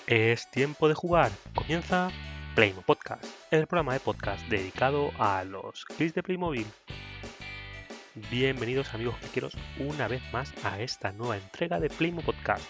Es tiempo de jugar. Comienza Playmo Podcast, el programa de podcast dedicado a los clips de Playmobil. Bienvenidos amigos piqueros una vez más a esta nueva entrega de Playmo Podcast.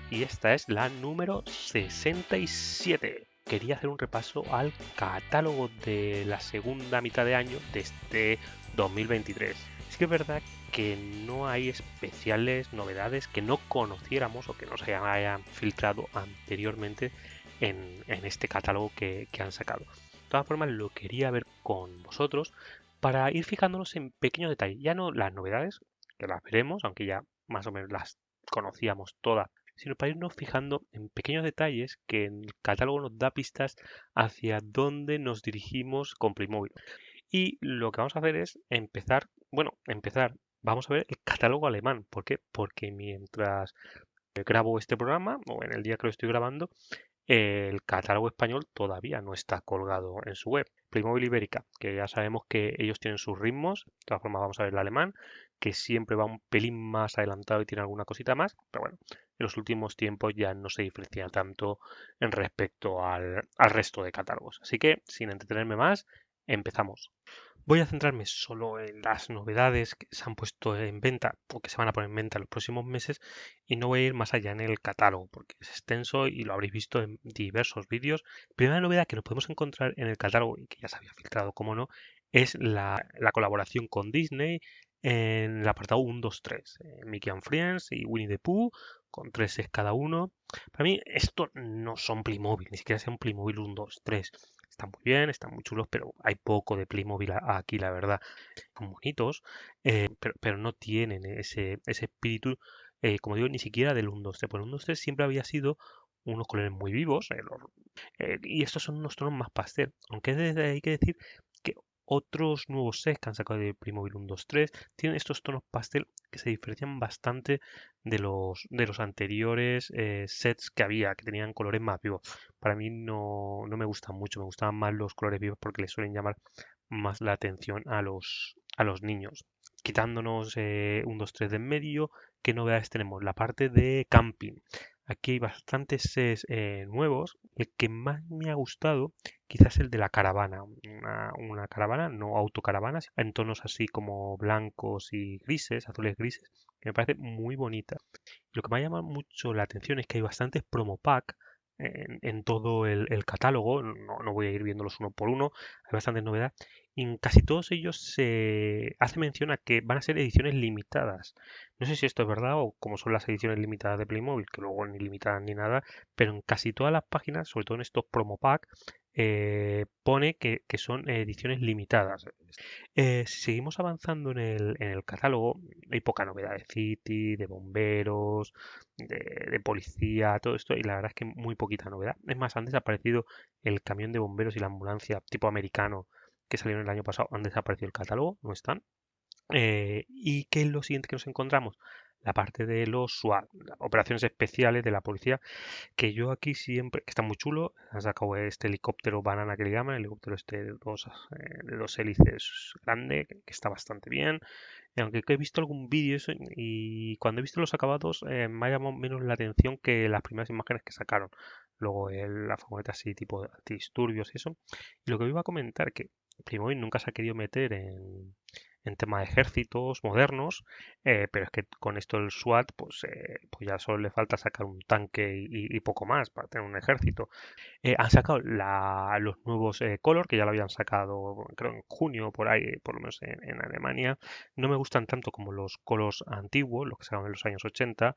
Y esta es la número 67. Quería hacer un repaso al catálogo de la segunda mitad de año de este 2023. Sí que es verdad que no hay especiales novedades que no conociéramos o que no se hayan filtrado anteriormente en este catálogo que han sacado. De todas formas, lo quería ver con vosotros para ir fijándonos en pequeños detalles. Ya no las novedades, que las veremos, aunque ya más o menos las conocíamos todas, sino para irnos fijando en pequeños detalles que en el catálogo nos da pistas hacia dónde nos dirigimos con Playmobil. Y lo que vamos a hacer es empezar, vamos a ver el catálogo alemán. ¿Por qué? Porque mientras grabo este programa, o en el día que lo estoy grabando, el catálogo español todavía no está colgado en su web. Playmobil Ibérica, que ya sabemos que ellos tienen sus ritmos. De todas formas, vamos a ver el alemán, que siempre va un pelín más adelantado y tiene alguna cosita más. Pero bueno, en los últimos tiempos ya no se diferencia tanto en respecto al resto de catálogos. Así que, sin entretenerme más, empezamos. Voy a centrarme solo en las novedades que se han puesto en venta o que se van a poner en venta en los próximos meses y no voy a ir más allá en el catálogo porque es extenso y lo habréis visto en diversos vídeos. Primera novedad que nos podemos encontrar en el catálogo y que ya se había filtrado, como no, es la colaboración con Disney en el apartado 1, 2, 3. Mickey and Friends y Winnie the Pooh con 3 es cada uno. Para mí esto no son Playmobil, ni siquiera son Playmobil 1, 2, 3. Están muy bien, están muy chulos, pero hay poco de Playmobil aquí, la verdad. Son bonitos, pero no tienen ese espíritu, como digo, ni siquiera del 1-2-3. Por el 1-2-3 siempre había sido unos colores muy vivos, y estos son unos tonos más pastel. Aunque hay que decir que otros nuevos sets que han sacado de Playmobil 1-2-3 tienen estos tonos pastel que se diferencian bastante de los anteriores sets que había, que tenían colores más vivos. Para mí no me gustan mucho, me gustaban más los colores vivos porque les suelen llamar más la atención a los niños. Quitándonos 1, 2, 3 de en medio, ¿qué novedades tenemos? La parte de camping. Aquí hay bastantes sets nuevos. El que más me ha gustado, quizás el de la caravana. Una caravana, no autocaravana, en tonos así como blancos y grises, azules grises, que me parece muy bonita. Lo que me ha llamado mucho la atención es que hay bastantes promo pack en todo el catálogo. No voy a ir viéndolos uno por uno, hay bastantes novedades. Y en casi todos ellos se hace mención a que van a ser ediciones limitadas. No sé si esto es verdad o cómo son las ediciones limitadas de Playmobil, que luego ni limitadas ni nada, pero en casi todas las páginas, sobre todo en estos promo pack, pone que son ediciones limitadas. Si seguimos avanzando en el catálogo, hay poca novedad de City, de bomberos, de policía, todo esto, y la verdad es que muy poquita novedad. Es más, han desaparecido el camión de bomberos y la ambulancia tipo americano que salieron el año pasado, han desaparecido el catálogo, no están. ¿Y qué es lo siguiente que nos encontramos? La parte de los SWAT, las operaciones especiales de la policía, que yo aquí siempre, que está muy chulo, han sacado este helicóptero banana que le llaman, el helicóptero este de dos hélices grande, que está bastante bien. Aunque he visto algún vídeo eso, y cuando he visto los acabados me ha llamado menos la atención que las primeras imágenes que sacaron. Luego la furgoneta así tipo de antidisturbios y eso. Y lo que iba a comentar que Playmobil nunca se ha querido meter en tema de ejércitos modernos, pero es que con esto del SWAT, pues ya solo le falta sacar un tanque y poco más para tener un ejército. Han sacado los nuevos Color, que ya lo habían sacado, creo, en junio, por ahí, por lo menos en Alemania. No me gustan tanto como los Colors antiguos, los que sacaban en los años 80,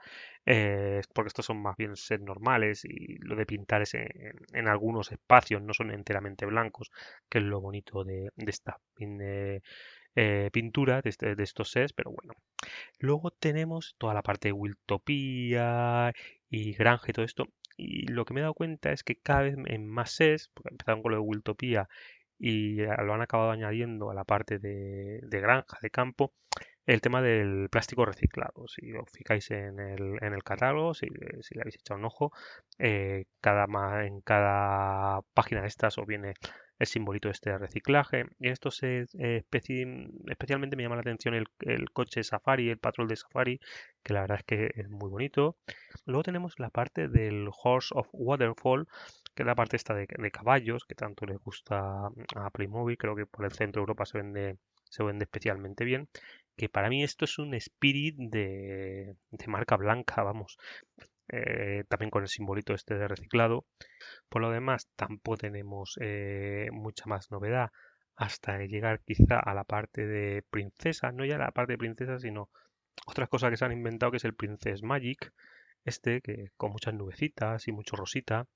porque estos son más bien sets normales y lo de pintar es en algunos espacios, no son enteramente blancos, que es lo bonito de esta pintura, de estos sets, pero bueno. Luego tenemos toda la parte de Wiltopía y Granja y todo esto. Y lo que me he dado cuenta es que cada vez en más sets, porque empezaron con lo de Wiltopía y lo han acabado añadiendo a la parte de granja, de campo, el tema del plástico reciclado. Si os fijáis en el catálogo, si le habéis echado un ojo, en cada página de estas os viene el simbolito este de reciclaje. Y en esto especialmente me llama la atención el coche Safari, el Patrol de Safari, que la verdad es que es muy bonito. Luego tenemos la parte del Horse of Waterfall, que es la parte esta de caballos, que tanto les gusta a Playmobil. Creo que por el centro de Europa se vende especialmente bien. Que para mí esto es un Spirit de marca blanca, vamos. También con el simbolito este de reciclado. Por lo demás, tampoco tenemos mucha más novedad hasta llegar quizá a la parte de princesa, no ya la parte de princesa, sino otras cosas que se han inventado, que es el Princess Magic, este, que con muchas nubecitas y mucho rosita.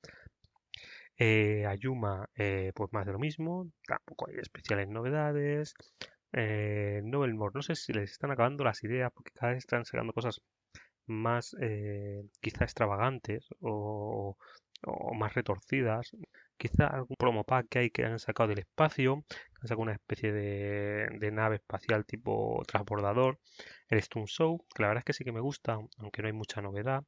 Ayuma, pues más de lo mismo, tampoco hay especiales novedades. Novelmore, no sé si les están acabando las ideas, porque cada vez están sacando cosas más quizá extravagantes o más retorcidas. Quizá algún promo pack que hay que han sacado del espacio, que han sacado una especie de nave espacial tipo transbordador, el Stone Show, que la verdad es que sí que me gusta, aunque no hay mucha novedad.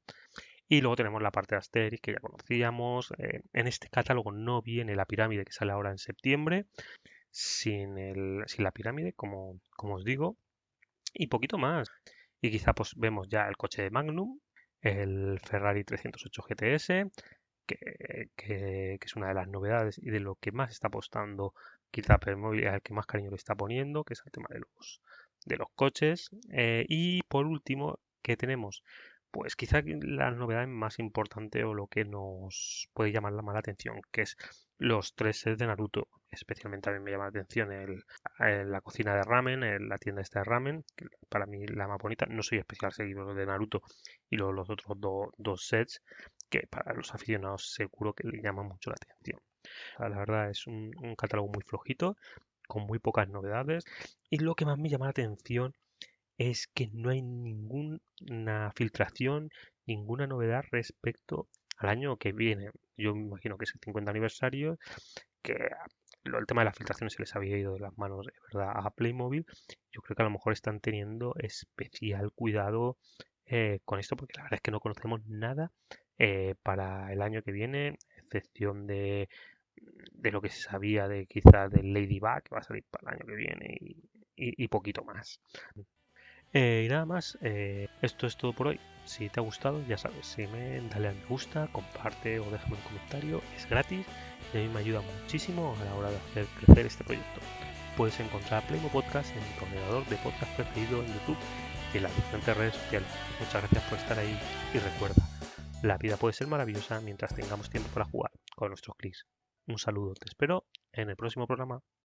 Y luego tenemos la parte de Asterix, que ya conocíamos. En este catálogo no viene la pirámide que sale ahora en septiembre, sin la pirámide, como os digo, y poquito más. Y quizá pues vemos ya el coche de Magnum, el Ferrari 308 GTS, que es una de las novedades y de lo que más está apostando quizá Playmobil, al que más cariño le está poniendo, que es el tema de los coches. Y por último, ¿qué tenemos? Pues quizá la novedad más importante o lo que nos puede llamar la atención, que es los tres sets de Naruto. Especialmente a mí me llama la atención la cocina de ramen, la tienda esta de ramen, que para mí la más bonita. No soy especial seguidor de Naruto y luego los otros dos sets que para los aficionados seguro que le llama mucho la atención. La verdad es un catálogo muy flojito, con muy pocas novedades. Y lo que más me llama la atención es que no hay ninguna filtración, ninguna novedad respecto al año que viene. Yo me imagino que es el 50 aniversario, que el tema de las filtraciones se les había ido de las manos, de verdad, a Playmobil. Yo creo que a lo mejor están teniendo especial cuidado con esto, porque la verdad es que no conocemos nada para el año que viene, excepción de lo que se sabía de quizá del Ladybug, que va a salir para el año que viene, y poquito más. Y nada más, esto es todo por hoy. Si te ha gustado, ya sabes, dale al me gusta, comparte o déjame un comentario, es gratis y a mí me ayuda muchísimo a la hora de hacer crecer este proyecto. Puedes encontrar Playmo Podcast en tu ordenador de podcast preferido en YouTube y en las diferentes redes sociales. Muchas gracias por estar ahí y recuerda, la vida puede ser maravillosa mientras tengamos tiempo para jugar con nuestros clics. Un saludo, te espero en el próximo programa.